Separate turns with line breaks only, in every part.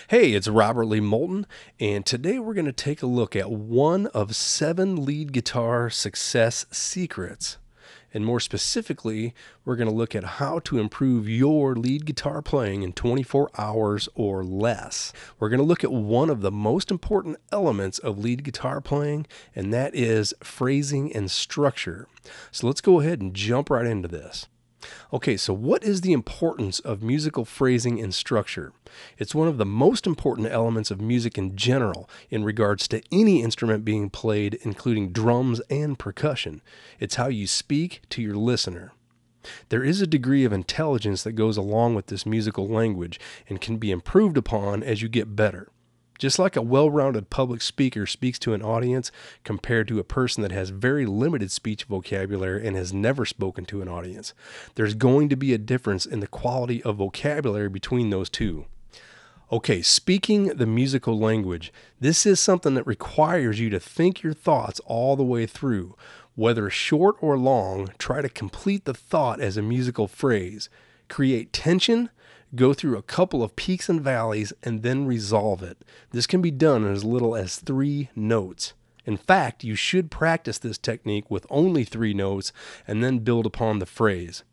Hey, it's Robert Lee Moulton, and today we're going to take a look at one of 7 lead guitar success secrets. And more specifically, we're going to look at how to improve your lead guitar playing in 24 hours or less. We're going to look at one of the most important elements of lead guitar playing, and that is phrasing and structure. So let's go ahead and jump right into this. Okay, so what is the importance of musical phrasing and structure? It's one of the most important elements of music in general in regards to any instrument being played, including drums and percussion. It's how you speak to your listener. There is a degree of intelligence that goes along with this musical language and can be improved upon as you get better. Just like a well-rounded public speaker speaks to an audience compared to a person that has very limited speech vocabulary and has never spoken to an audience, there's going to be a difference in the quality of vocabulary between those two. Okay, speaking the musical language, this is something that requires you to think your thoughts all the way through. Whether short or long, try to complete the thought as a musical phrase. Create tension, go through a couple of peaks and valleys, and then resolve it. This can be done in as little as 3 notes. In fact, you should practice this technique with only 3 notes and then build upon the phrase.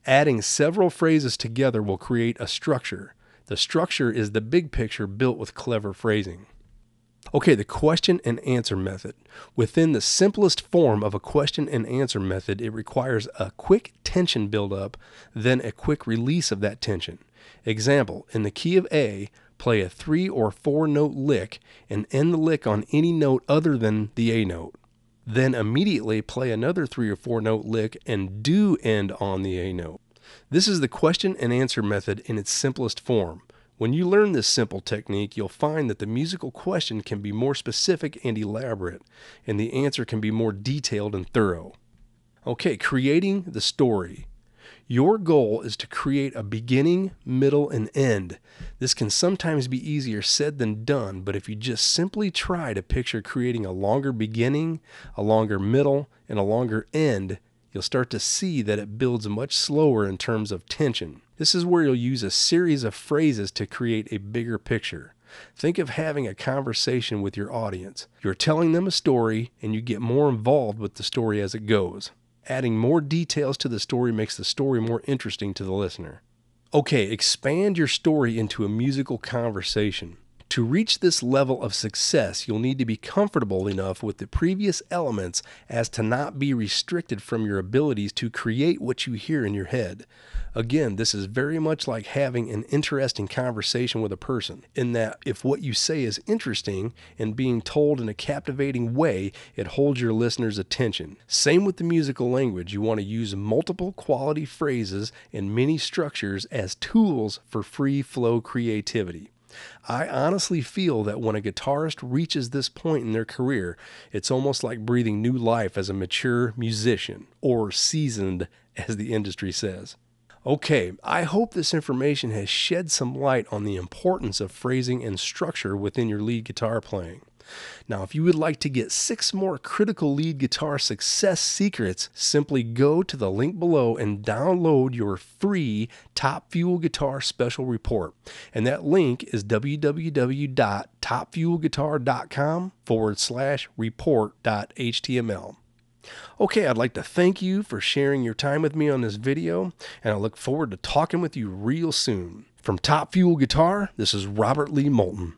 Adding several phrases together will create a structure. The structure is the big picture built with clever phrasing. Okay, the question and answer method. Within the simplest form of a question and answer method, it requires a quick tension buildup, then a quick release of that tension. Example, in the key of A, play a 3 or 4 note lick and end the lick on any note other than the A note. Then immediately play another 3 or 4 note lick and do end on the A note. This is the question and answer method in its simplest form. When you learn this simple technique, you'll find that the musical question can be more specific and elaborate, and the answer can be more detailed and thorough. Okay, creating the story. Your goal is to create a beginning, middle, and end. This can sometimes be easier said than done, but if you just simply try to picture creating a longer beginning, a longer middle, and a longer end, you'll start to see that it builds much slower in terms of tension. This is where you'll use a series of phrases to create a bigger picture. Think of having a conversation with your audience. You're telling them a story, and you get more involved with the story as it goes. Adding more details to the story makes the story more interesting to the listener. Okay, expand your story into a musical conversation. To reach this level of success, you'll need to be comfortable enough with the previous elements as to not be restricted from your abilities to create what you hear in your head. Again, this is very much like having an interesting conversation with a person, in that if what you say is interesting and being told in a captivating way, it holds your listener's attention. Same with the musical language. You want to use multiple quality phrases and many structures as tools for free flow creativity. I honestly feel that when a guitarist reaches this point in their career, it's almost like breathing new life as a mature musician, or seasoned, as the industry says. Okay, I hope this information has shed some light on the importance of phrasing and structure within your lead guitar playing. Now, if you would like to get 6 more critical lead guitar success secrets, simply go to the link below and download your free Top Fuel Guitar Special Report. And that link is www.topfuelguitar.com/report.html. Okay, I'd like to thank you for sharing your time with me on this video, and I look forward to talking with you real soon. From Top Fuel Guitar, this is Robert Lee Moulton.